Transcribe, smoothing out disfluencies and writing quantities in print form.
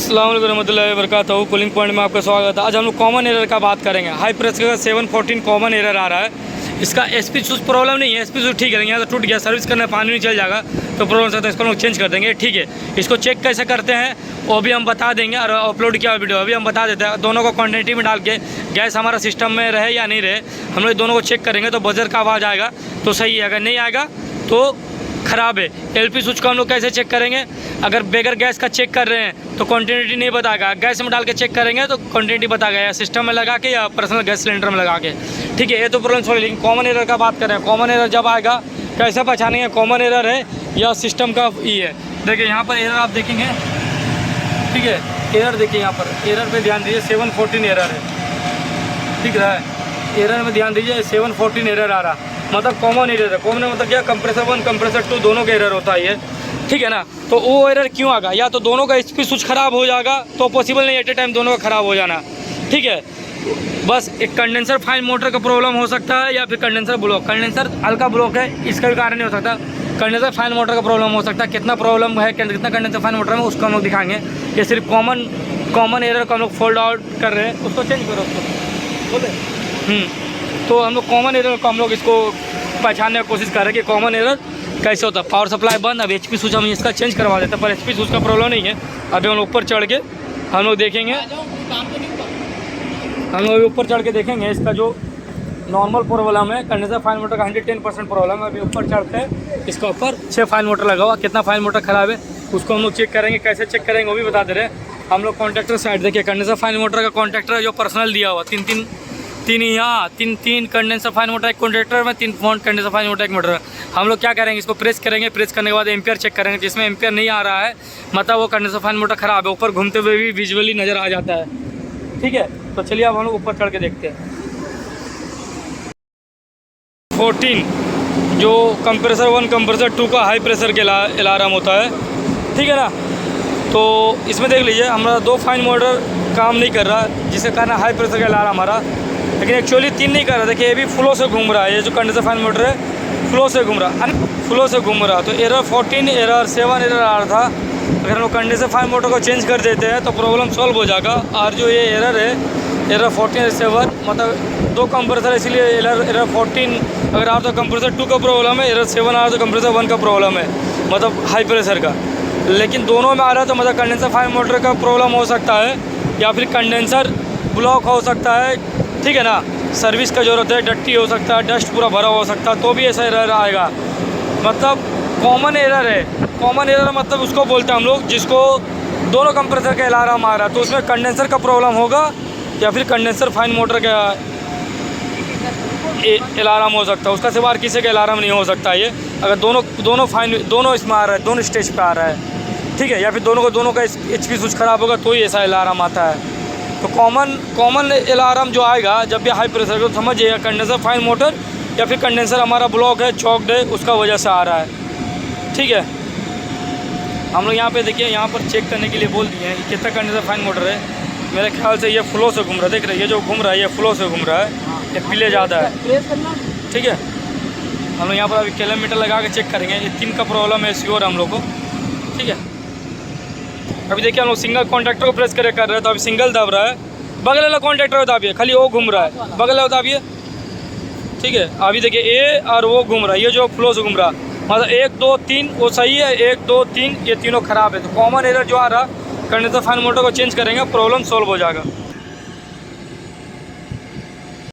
अस्सलाम वालेकुम रहमतुल्लाहि व बरकातहू। कूलिंग पॉइंट में आपका स्वागत है। आज हम लोग कॉमन एरर का बात करेंगे। हाई प्रेशर का 714 कॉमन एरर आ रहा है। इसका एसपी स्विच प्रॉब्लम नहीं है, एसपी स्विच ठीक है, यहाँ तो टूट गया, सर्विस करने पानी नहीं चल जाएगा तो प्रॉब्लम सकता है, इसको हम लोग चेंज कर देंगे। ठीक है, इसको चेक कैसे करते हैं वो भी हम बता देंगे और अपलोड किया वीडियो अभी हम बता देते हैं। दोनों को क्वान्टिटी में डाल के गैस हमारा सिस्टम में रहे या नहीं रहे, हम लोग दोनों को चेक करेंगे। तो बजर का आवाज़ आएगा तो सही है, अगर नहीं आएगा तो ख़राब है। एलपी स्विच को हम लोग कैसे चेक करेंगे? अगर बगैर गैस का चेक कर रहे हैं तो क्वान्टिटी नहीं बताएगा, गैस में डाल के चेक करेंगे तो क्वान्टिटी बताएगा, या सिस्टम में लगा के या पर्सनल गैस सिलेंडर में लगा के। ठीक है, ये तो प्रॉब्लम छोड़िए, लेकिन कॉमन एरर का बात करें। कॉमन एरर जब आएगा कैसे पहचानेंगे कॉमन एरर है या सिस्टम का ये है? देखिए यहाँ पर एरर आप देखेंगे, ठीक है, एरर देखिए यहाँ पर एरर पे ध्यान दीजिए, 714 एरर है, दिख रहा है। एरर में ध्यान दीजिए, 714 एरर आ रहा, मतलब कॉमन एरर है। कॉमन मतलब क्या, कंप्रेसर 1 कंप्रेसर 2 दोनों का एरर होता है ये, ठीक है ना। तो वो एरर क्यों आएगा? या तो दोनों का एचपी स्विच खराब हो जाएगा, तो पॉसिबल नहीं एट ए टाइम दोनों का खराब हो जाना, ठीक है। बस एक कंडेंसर फाइन मोटर का प्रॉब्लम हो सकता है, या फिर कंडेंसर ब्लॉक, कंडेंसर हल्का ब्लॉक है इसका भी कारण नहीं हो सकता, कंडेंसर फाइन मोटर का प्रॉब्लम हो सकता है। कितना प्रॉब्लम है, कितना कंडेंसर फाइन मोटर में, उसको हम लोग दिखाएंगे। ये सिर्फ कॉमन एरर को हम लोग फोल्ड आउट कर रहे हैं, उसको चेंज करो उसको बोले। तो हम लोग कॉमन एरर को हम लोग इसको पहचानने की कोशिश कर रहे हैं कि कॉमन एरर कैसे होता है। पावर सप्लाई बंद, अब एचपी स्विच हम इसका चेंज करवा देते हैं, पर एचपी स्विच का प्रॉब्लम नहीं है। अभी हम लोग ऊपर चढ़ के हम लोग देखेंगे, हम लोग ऊपर चढ़ के देखेंगे इसका जो नॉर्मल प्रॉब्लम है। कंडेंसर फाइन मोटर का 110% प्रॉब्लम है। अभी ऊपर चढ़ते हैं, इसका ऊपर 6 फाइन मोटर लगा हुआ, कितना फाइन मोटर खराब है उसको हम लोग चेक करेंगे। कैसे चेक करेंगे वो भी बता दे रहे हैं। हम लोग कॉन्ट्रैक्टर साइड देखिए, कंडेंसर फाइन मोटर का कॉन्ट्रैक्टर जो पर्सनल दिया हुआ, तीन कंडेंसर फाइन मोटर एक कॉन्ट्रैक्टर में, 3 कंडेंसर फाइन मोटर एक मोटर। हम लोग क्या करेंगे, इसको प्रेस करेंगे, प्रेस करने के बाद एम्पियर चेक करेंगे। जिसमें एम्पियर नहीं आ रहा है मतलब वो कंडेंसर फाइन मोटर खराब है, ऊपर घूमते हुए भी विजुअली नज़र आ जाता है, ठीक है। तो चलिए अब हम लोग ऊपर चढ़ के देखते हैं। 14 जो कंप्रेसर 1 कंप्रेसर 2 का हाई प्रेशर के अलार्म होता है, ठीक है ना। तो इसमें देख लीजिए हमारा 2 फाइन मोटर काम नहीं कर रहा, जिसके कारण हाई प्रेशर का अलार्म हमारा, लेकिन एक्चुअली 3 नहीं कर रहा। देखिए ये भी फ्लो से घूम रहा है, ये जो कंडेंसर फाइन मोटर है फ्लो से घूम रहा, तो एरर 14 एरर 7 एरर आ रहा था। अगर हम लोग कंडेंसर फाइन मोटर को चेंज कर देते हैं तो प्रॉब्लम सॉल्व हो जाएगा। और जो ये एरर है एरर 14 7 मतलब 2 कंप्रेसर, इसीलिए एरर 14 अगर आ तो कंप्रेसर 2 का प्रॉब्लम है, एरर 7 आ रहा तो कंप्रेसर 1 का प्रॉब्लम है, मतलब हाई प्रेशर का। लेकिन दोनों में आ रहा है तो मतलब कंडेंसर फाइन मोटर का प्रॉब्लम हो सकता है, या फिर कंडेंसर ब्लॉक हो सकता है, ठीक है ना। सर्विस का ज़रूरत है, डट्टी हो सकता है, डस्ट पूरा भरा हो सकता है, तो भी ऐसा एरर आएगा। मतलब कॉमन एरर है। कॉमन एरर मतलब उसको बोलते हैं हम लोग जिसको दोनों कंप्रेसर का अलार्म आ रहा है, तो उसमें कंडेंसर का प्रॉब्लम होगा या फिर कंडेंसर फाइन मोटर का अलार्म हो सकता है, उसका सिवा किसी का अलार्म नहीं हो सकता ये। अगर दोनों इसमें आ रहा है, दोनों स्टेज पे आ रहा है, ठीक है, या फिर दोनों का एचपी स्विच खराब होगा तो ही ऐसा अलार्म आता है। तो कॉमन अलार्म जो आएगा जब भी हाई प्रेशर को, समझिए कंडेंसर फाइन मोटर या फिर कंडेंसर हमारा ब्लॉक है, चॉक्ड है, उसका वजह से आ रहा है, ठीक है। हम लोग यहाँ पे देखिए, यहाँ पर चेक करने के लिए बोल दिए हैं कितना कंडेंसर फाइन मोटर है। मेरे ख्याल से ये फ्लो से घूम रहा है, देख रहे हैं ये जो घूम रहा है ये फ्लो से घूम रहा है, ये पीले ज़्यादा है, ठीक है। हम लोग यहाँ पर अभी किलोमीटर लगा के चेक करेंगे। ये 3 का प्रॉब्लम है श्योर हम लोग को, ठीक है। अभी देखिए हम लोग सिंगल कॉन्ट्रैक्टर को प्रेस कर रहे हैं, तो अभी सिंगल दब रहा है, बगल वाला कॉन्ट्रैक्टर दाबिए, खाली वो घूम रहा है, बगल वाला दाबिए, ठीक है। अभी देखिए ए और वो घूम रहा है, ये जो फ्लो से घूम रहा है, मतलब 1 2 3 वो सही है, 1 2 3 ये तीनों खराब है। तो कॉमन एरर जो आ रहा, कंडेंसर फाइन मोटर को चेंज करेंगे, प्रॉब्लम सॉल्व हो जाएगा।